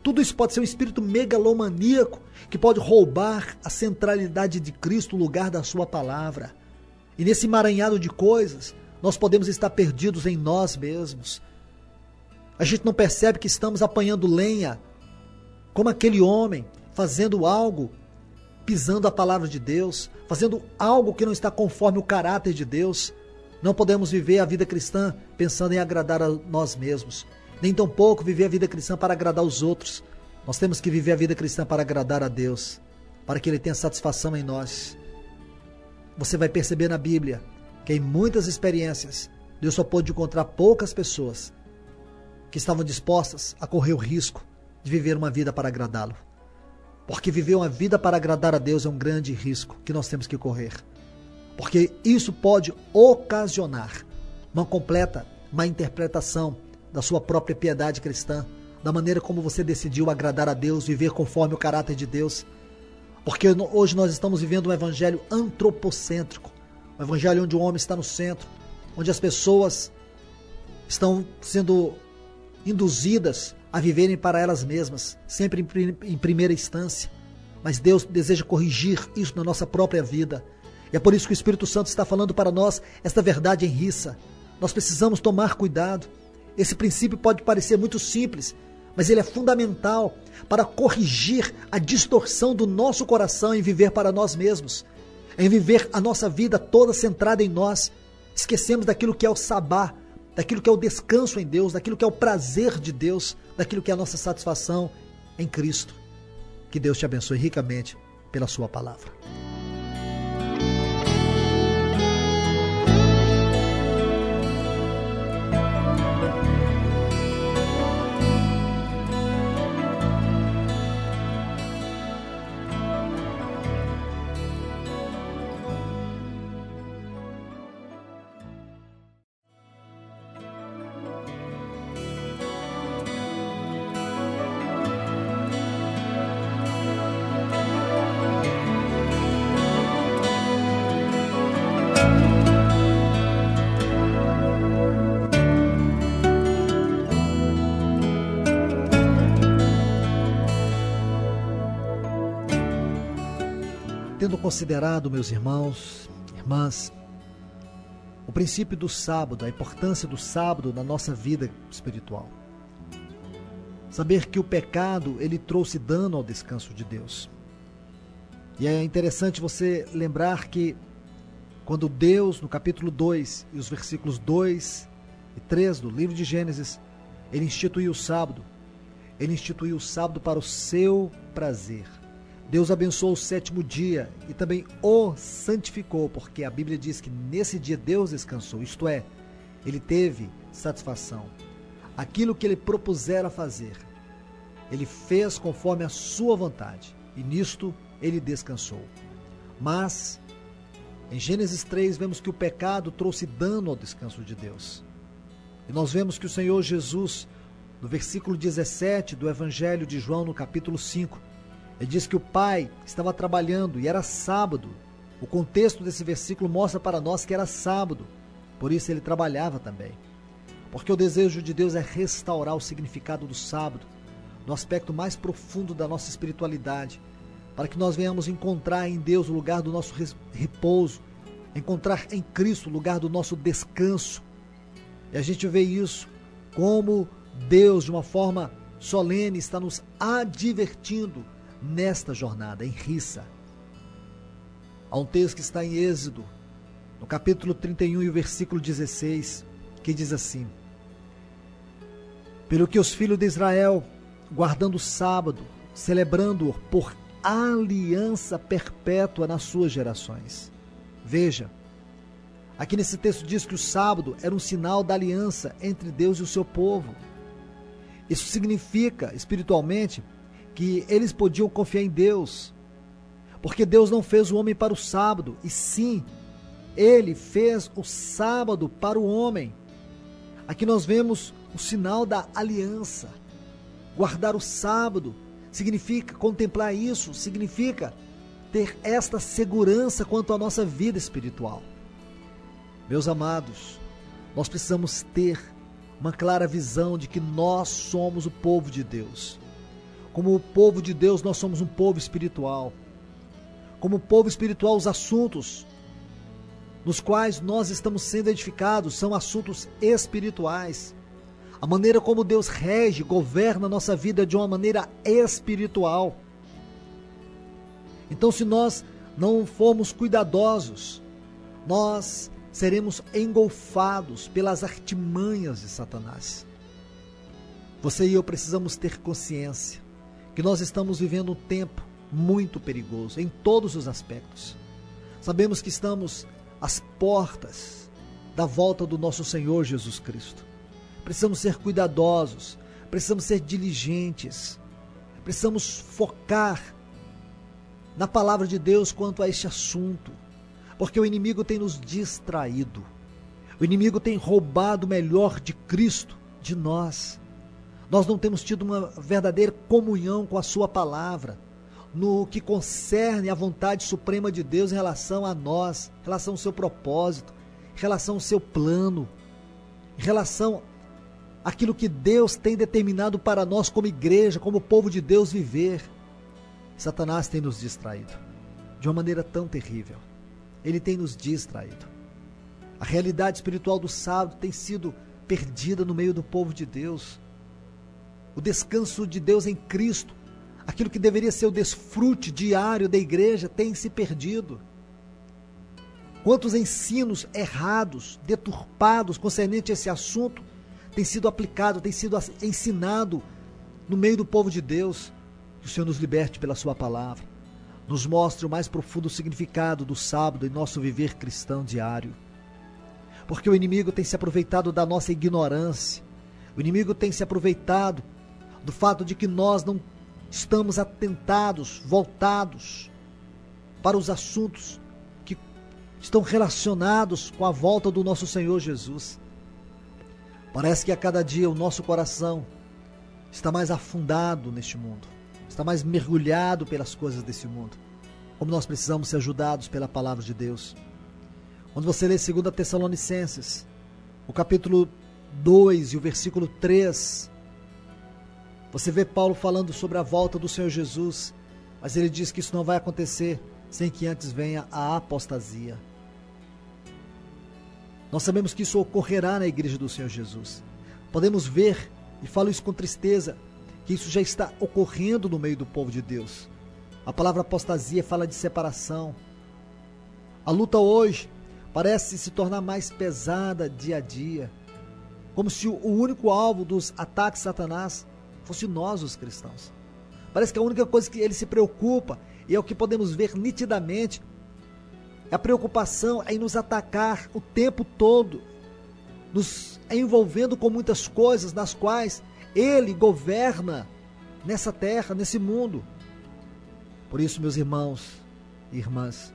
Speaker 1: Tudo isso pode ser um espírito megalomaníaco que pode roubar a centralidade de Cristo, o lugar da sua palavra. E nesse emaranhado de coisas, nós podemos estar perdidos em nós mesmos. A gente não percebe que estamos apanhando lenha, como aquele homem, fazendo algo, pisando a palavra de Deus, fazendo algo que não está conforme o caráter de Deus. Não podemos viver a vida cristã pensando em agradar a nós mesmos, nem tampouco viver a vida cristã para agradar os outros. Nós temos que viver a vida cristã para agradar a Deus, para que Ele tenha satisfação em nós. Você vai perceber na Bíblia que em muitas experiências, Deus só pôde encontrar poucas pessoas que estavam dispostas a correr o risco de viver uma vida para agradá-lo. Porque viver uma vida para agradar a Deus é um grande risco que nós temos que correr. Porque isso pode ocasionar uma completa má interpretação da sua própria piedade cristã, da maneira como você decidiu agradar a Deus, viver conforme o caráter de Deus. Porque hoje nós estamos vivendo um evangelho antropocêntrico, um evangelho onde o homem está no centro, onde as pessoas estão sendo induzidas a viverem para elas mesmas, sempre em primeira instância. Mas Deus deseja corrigir isso na nossa própria vida. E é por isso que o Espírito Santo está falando para nós esta verdade em rissa. Nós precisamos tomar cuidado. Esse princípio pode parecer muito simples, mas ele é fundamental para corrigir a distorção do nosso coração em viver para nós mesmos, em viver a nossa vida toda centrada em nós. Esquecemos daquilo que é o sabá, daquilo que é o descanso em Deus, daquilo que é o prazer de Deus, daquilo que é a nossa satisfação em Cristo. Que Deus te abençoe ricamente pela sua palavra. Tendo considerado, meus irmãos, irmãs, o princípio do sábado, a importância do sábado na nossa vida espiritual, saber que o pecado, ele trouxe dano ao descanso de Deus. E é interessante você lembrar que quando Deus, no capítulo 2 e os versículos 2 e 3 do livro de Gênesis, ele instituiu o sábado para o seu prazer. Deus abençoou o sétimo dia e também o santificou, porque a Bíblia diz que nesse dia Deus descansou, isto é, ele teve satisfação. Aquilo que ele propusera fazer, ele fez conforme a sua vontade, e nisto ele descansou. Mas, em Gênesis 3, vemos que o pecado trouxe dano ao descanso de Deus. E nós vemos que o Senhor Jesus, no versículo 17 do Evangelho de João, no capítulo 5, ele diz que o Pai estava trabalhando e era sábado. O contexto desse versículo mostra para nós que era sábado, por isso ele trabalhava também. Porque o desejo de Deus é restaurar o significado do sábado, no aspecto mais profundo da nossa espiritualidade, para que nós venhamos encontrar em Deus o lugar do nosso repouso, encontrar em Cristo o lugar do nosso descanso. E a gente vê isso como Deus, de uma forma solene, está nos advertindo nesta jornada, em Rissa. Há um texto que está em Êxodo, no capítulo 31 e o versículo 16, que diz assim: pelo que os filhos de Israel, guardando o sábado, celebrando-o por aliança perpétua nas suas gerações. Veja, aqui nesse texto diz que o sábado era um sinal da aliança entre Deus e o seu povo. Isso significa, espiritualmente, que eles podiam confiar em Deus, porque Deus não fez o homem para o sábado, e sim, Ele fez o sábado para o homem. Aqui nós vemos o sinal da aliança. Guardar o sábado significa contemplar isso, significa ter esta segurança quanto à nossa vida espiritual. Meus amados, nós precisamos ter uma clara visão de que nós somos o povo de Deus. Como o povo de Deus, nós somos um povo espiritual. Como povo espiritual, os assuntos nos quais nós estamos sendo edificados são assuntos espirituais. A maneira como Deus rege, governa a nossa vida de uma maneira espiritual. Então, se nós não formos cuidadosos, nós seremos engolfados pelas artimanhas de Satanás. Você e eu precisamos ter consciência que nós estamos vivendo um tempo muito perigoso em todos os aspectos. Sabemos que estamos às portas da volta do nosso Senhor Jesus Cristo. Precisamos ser cuidadosos, precisamos ser diligentes, precisamos focar na palavra de Deus quanto a este assunto, porque o inimigo tem nos distraído, o inimigo tem roubado o melhor de Cristo de nós. Nós não temos tido uma verdadeira comunhão com a sua palavra, no que concerne à vontade suprema de Deus em relação a nós, em relação ao seu propósito, em relação ao seu plano, em relação àquilo que Deus tem determinado para nós como igreja, como povo de Deus viver. Satanás tem nos distraído de uma maneira tão terrível. Ele tem nos distraído. A realidade espiritual do sábado tem sido perdida no meio do povo de Deus. O descanso de Deus em Cristo, aquilo que deveria ser o desfrute diário da igreja, tem se perdido. Quantos ensinos errados, deturpados concernente a esse assunto tem sido aplicado, tem sido ensinado no meio do povo de Deus. Que o Senhor nos liberte pela sua palavra, nos mostre o mais profundo significado do sábado em nosso viver cristão diário. Porque o inimigo tem se aproveitado da nossa ignorância, o inimigo tem se aproveitado do fato de que nós não estamos atentados, voltados para os assuntos que estão relacionados com a volta do nosso Senhor Jesus. Parece que a cada dia o nosso coração está mais afundado neste mundo, está mais mergulhado pelas coisas desse mundo. Como nós precisamos ser ajudados pela palavra de Deus. Quando você lê 2 Tessalonicenses, o capítulo 2 e o versículo 3, você vê Paulo falando sobre a volta do Senhor Jesus, mas ele diz que isso não vai acontecer sem que antes venha a apostasia. Nós sabemos que isso ocorrerá na igreja do Senhor Jesus. Podemos ver, e falo isso com tristeza, que isso já está ocorrendo no meio do povo de Deus. A palavra apostasia fala de separação. A luta hoje parece se tornar mais pesada dia a dia, como se o único alvo dos ataques de Satanás fosse nós, os cristãos. Parece que a única coisa que ele se preocupa, e é o que podemos ver nitidamente, é a preocupação em nos atacar o tempo todo, nos envolvendo com muitas coisas nas quais ele governa nessa terra, nesse mundo. Por isso, meus irmãos e irmãs,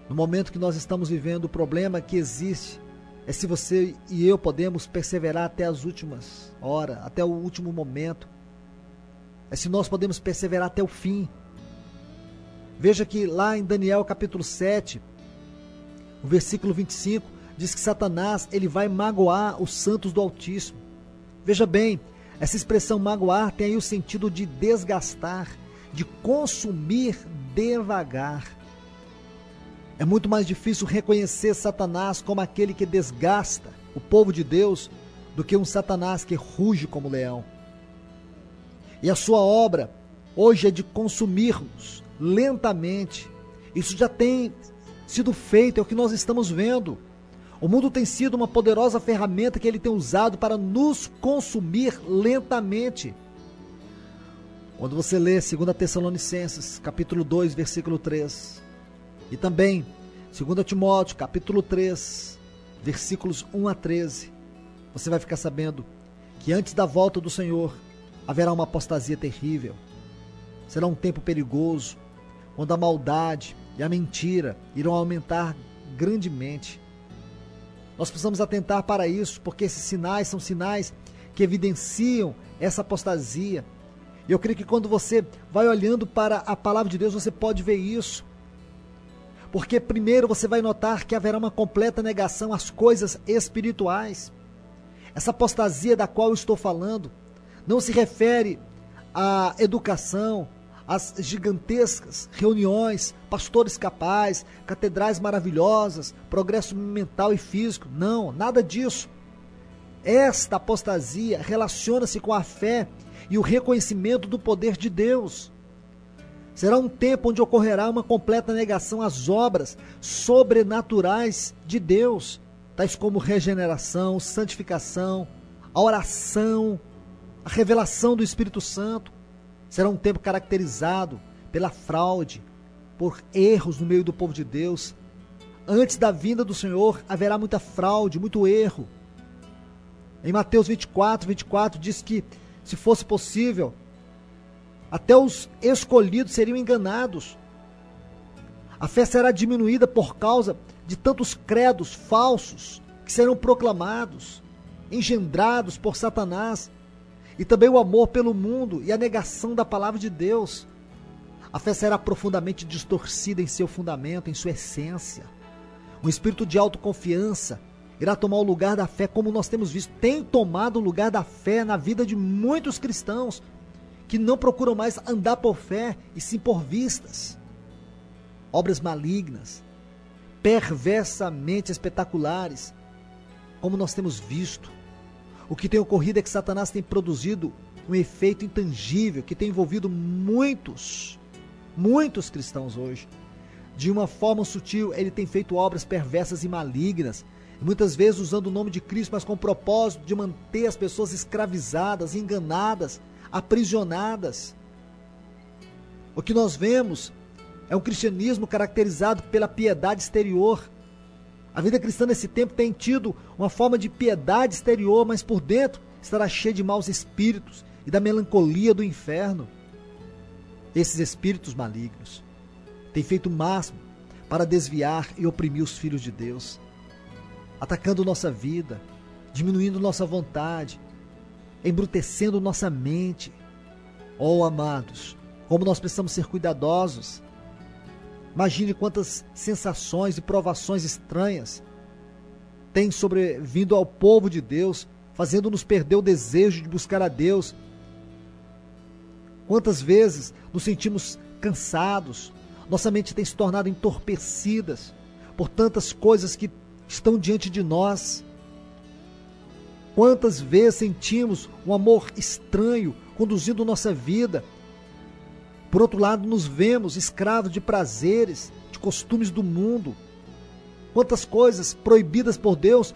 Speaker 1: no momento que nós estamos vivendo, o problema que existe é se você e eu podemos perseverar até as últimas horas, até o último momento. É se nós podemos perseverar até o fim. Veja que lá em Daniel capítulo 7, o versículo 25, diz que Satanás ele vai magoar os santos do Altíssimo. Veja bem, essa expressão magoar tem aí o sentido de desgastar, de consumir devagar. É muito mais difícil reconhecer Satanás como aquele que desgasta o povo de Deus do que um Satanás que ruge como leão. E a sua obra hoje é de consumir-nos lentamente. Isso já tem sido feito, é o que nós estamos vendo. O mundo tem sido uma poderosa ferramenta que ele tem usado para nos consumir lentamente. Quando você lê 2 Tessalonicenses, capítulo 2, versículo 3, e também 2 Timóteo, capítulo 3, versículos 1 a 13, você vai ficar sabendo que antes da volta do Senhor haverá uma apostasia terrível. Será um tempo perigoso, quando a maldade e a mentira irão aumentar grandemente. Nós precisamos atentar para isso, porque esses sinais são sinais que evidenciam essa apostasia. E eu creio que quando você vai olhando para a palavra de Deus, você pode ver isso. Porque primeiro você vai notar que haverá uma completa negação às coisas espirituais. Essa apostasia da qual eu estou falando não se refere à educação, às gigantescas reuniões, pastores capazes, catedrais maravilhosas, progresso mental e físico. Não, nada disso. Esta apostasia relaciona-se com a fé e o reconhecimento do poder de Deus. Será um tempo onde ocorrerá uma completa negação às obras sobrenaturais de Deus, tais como regeneração, santificação, a oração, a revelação do Espírito Santo. Será um tempo caracterizado pela fraude, por erros no meio do povo de Deus. Antes da vinda do Senhor haverá muita fraude, muito erro. Em Mateus 24 diz que, se fosse possível, até os escolhidos seriam enganados. A fé será diminuída por causa de tantos credos falsos que serão proclamados, engendrados por Satanás, e também o amor pelo mundo e a negação da palavra de Deus. A fé será profundamente distorcida em seu fundamento, em sua essência. Um espírito de autoconfiança irá tomar o lugar da fé, como nós temos visto, tem tomado o lugar da fé na vida de muitos cristãos, que não procuram mais andar por fé e sim por vistas. Obras malignas, perversamente espetaculares, como nós temos visto. O que tem ocorrido é que Satanás tem produzido um efeito intangível que tem envolvido muitos cristãos hoje. De uma forma sutil, ele tem feito obras perversas e malignas, muitas vezes usando o nome de Cristo, mas com o propósito de manter as pessoas escravizadas, enganadas, aprisionadas. O que nós vemos é um cristianismo caracterizado pela piedade exterior. A vida cristã nesse tempo tem tido uma forma de piedade exterior, mas por dentro estará cheia de maus espíritos e da melancolia do inferno. Esses espíritos malignos têm feito o máximo para desviar e oprimir os filhos de Deus, atacando nossa vida, diminuindo nossa vontade, embrutecendo nossa mente. Oh, amados, como nós precisamos ser cuidadosos. Imagine quantas sensações e provações estranhas têm sobrevindo ao povo de Deus, fazendo-nos perder o desejo de buscar a Deus. Quantas vezes nos sentimos cansados, nossa mente tem se tornado entorpecida por tantas coisas que estão diante de nós. Quantas vezes sentimos um amor estranho conduzindo nossa vida. Por outro lado, nos vemos escravos de prazeres, de costumes do mundo. Quantas coisas proibidas por Deus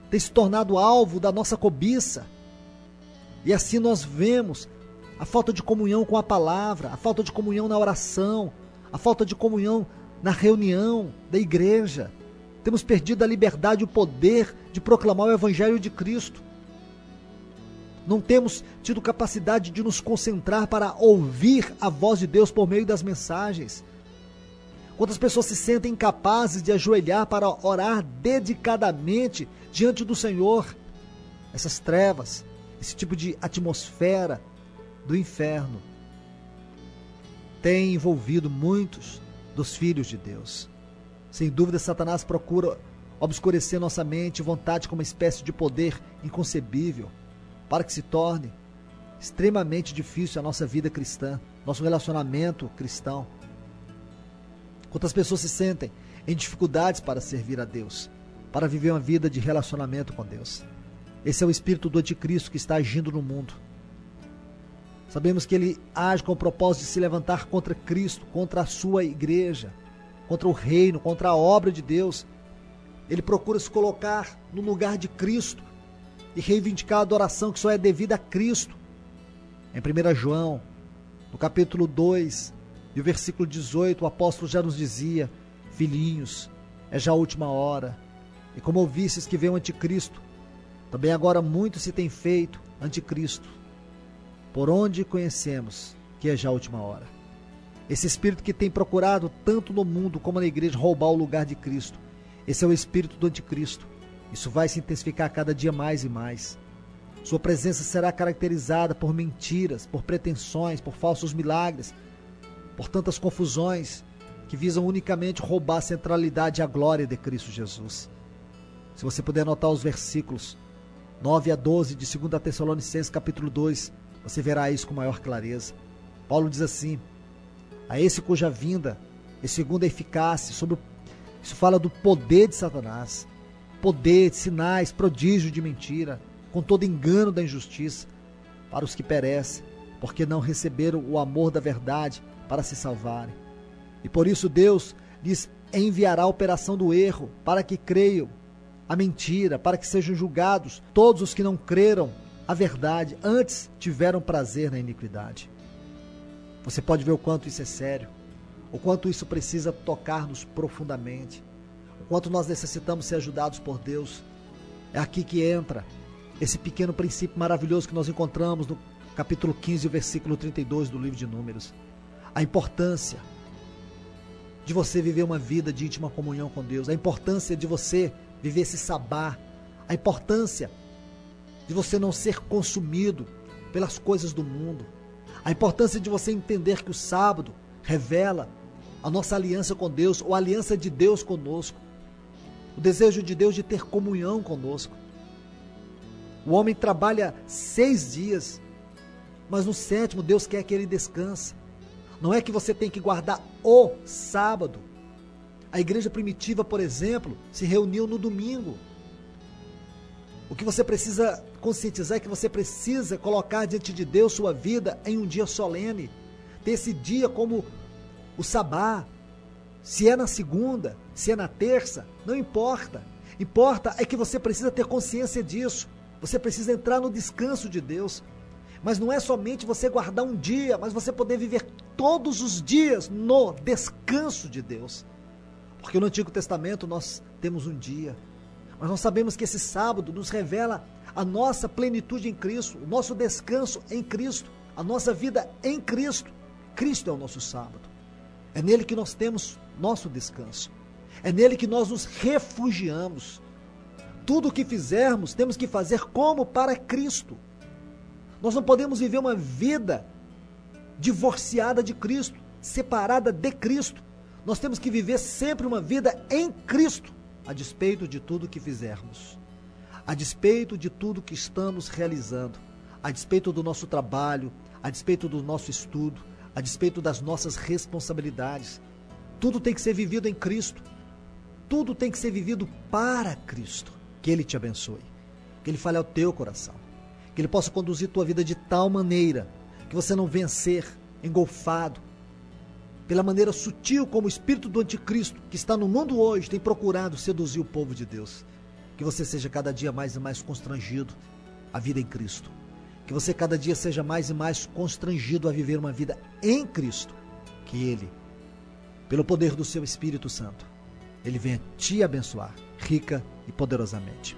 Speaker 1: têm se tornado alvo da nossa cobiça. E assim nós vemos a falta de comunhão com a palavra, a falta de comunhão na oração, a falta de comunhão na reunião da igreja. Temos perdido a liberdade e o poder de proclamar o Evangelho de Cristo. Não temos tido capacidade de nos concentrar para ouvir a voz de Deus por meio das mensagens. Quantas pessoas se sentem incapazes de ajoelhar para orar dedicadamente diante do Senhor? Essas trevas, esse tipo de atmosfera do inferno tem envolvido muitos dos filhos de Deus. Sem dúvida, Satanás procura obscurecer nossa mente e vontade com uma espécie de poder inconcebível, para que se torne extremamente difícil a nossa vida cristã, nosso relacionamento cristão. Quantas pessoas se sentem em dificuldades para servir a Deus, para viver uma vida de relacionamento com Deus. Esse é o espírito do anticristo que está agindo no mundo. Sabemos que ele age com o propósito de se levantar contra Cristo, contra a sua igreja, contra o reino, contra a obra de Deus. Ele procura se colocar no lugar de Cristo e reivindicar a adoração que só é devida a Cristo. Em 1 João, No capítulo 2 e o versículo 18, o apóstolo já nos dizia: filhinhos, é já a última hora. E como ouvistes que veio o anticristo, também agora muito se tem feito anticristo, por onde conhecemos que é já a última hora. Esse espírito que tem procurado, tanto no mundo como na igreja, roubar o lugar de Cristo, esse é o espírito do anticristo. Isso vai se intensificar cada dia mais e mais. Sua presença será caracterizada por mentiras, por pretensões, por falsos milagres, por tantas confusões que visam unicamente roubar a centralidade e a glória de Cristo Jesus. Se você puder anotar os versículos 9 a 12 de 2 Tessalonicenses capítulo 2, você verá isso com maior clareza. Paulo diz assim: a esse cuja vinda é segundo a eficácia, isso fala do poder de Satanás, poder, sinais, prodígio de mentira, com todo engano da injustiça, para os que perecem, porque não receberam o amor da verdade para se salvarem. E por isso Deus lhes enviará a operação do erro, para que creiam a mentira, para que sejam julgados todos os que não creram a verdade, antes tiveram prazer na iniquidade. Você pode ver o quanto isso é sério, o quanto isso precisa tocar-nos profundamente, o quanto nós necessitamos ser ajudados por Deus. É aqui que entra esse pequeno princípio maravilhoso que nós encontramos no capítulo 15, versículo 32 do livro de Números. A importância de você viver uma vida de íntima comunhão com Deus, a importância de você viver esse sabá, a importância de você não ser consumido pelas coisas do mundo, a importância de você entender que o sábado revela a nossa aliança com Deus, ou a aliança de Deus conosco, o desejo de Deus de ter comunhão conosco. O homem trabalha 6 dias, mas no 7º Deus quer que ele descanse. Não é que você tem que guardar o sábado. A igreja primitiva, por exemplo, se reuniu no domingo. O que você precisa conscientizar é que você precisa colocar diante de Deus sua vida em um dia solene. Ter esse dia como o sabá. Se é na segunda, se é na terça, não importa. Importa é que você precisa ter consciência disso. Você precisa entrar no descanso de Deus. Mas não é somente você guardar um dia, mas você poder viver todos os dias no descanso de Deus. Porque no Antigo Testamento nós temos um dia, mas nós sabemos que esse sábado nos revela a nossa plenitude em Cristo, o nosso descanso em Cristo, a nossa vida em Cristo. Cristo é o nosso sábado. É nele que nós temos nosso descanso. É nele que nós nos refugiamos. Tudo o que fizermos, temos que fazer como para Cristo. Nós não podemos viver uma vida divorciada de Cristo, separada de Cristo. Nós temos que viver sempre uma vida em Cristo, a despeito de tudo que fizermos, a despeito de tudo que estamos realizando, a despeito do nosso trabalho, a despeito do nosso estudo, a despeito das nossas responsabilidades. Tudo tem que ser vivido em Cristo. Tudo tem que ser vivido para Cristo. Que Ele te abençoe, que Ele fale ao teu coração, que Ele possa conduzir tua vida de tal maneira que você não venha ser engolfado pela maneira sutil como o espírito do anticristo que está no mundo hoje tem procurado seduzir o povo de Deus. Que você seja cada dia mais e mais constrangido a vida em Cristo. Que você cada dia seja mais e mais constrangido a viver uma vida em Cristo. Que Ele, pelo poder do seu Espírito Santo, Ele venha te abençoar rica e poderosamente.